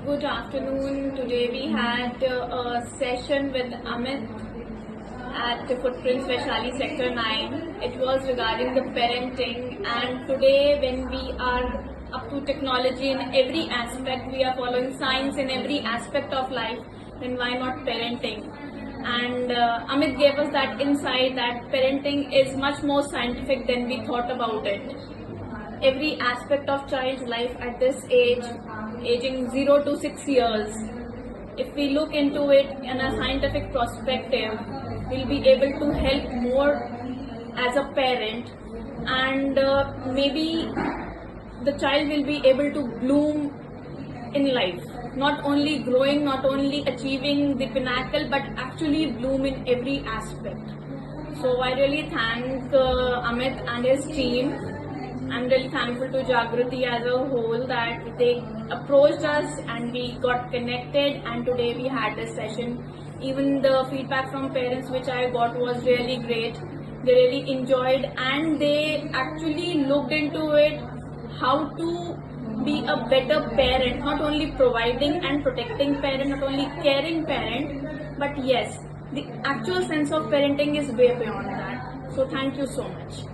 Good afternoon. Today we had a session with Amit at Footprints Vaishali Sector 9. It was regarding the parenting, and today when we are up to technology in every aspect, we are following science in every aspect of life, then why not parenting? And Amit gave us that insight that parenting is much more scientific than we thought about it. Every aspect of child's life at this age, aging 0 to 6 years, if we look into it in a scientific perspective, we'll be able to help more as a parent, and maybe the child will be able to bloom in life, not only growing, not only achieving the pinnacle, but actually bloom in every aspect. So I really thank Amit and his team. I'm really thankful to Jagriti as a whole that they approached us and we got connected, and today we had this session. Even the feedback from parents which I got was really great. They really enjoyed, and they actually looked into it, how to be a better parent, not only providing and protecting parent, not only caring parent, but yes, the actual sense of parenting is way beyond that. So thank you so much.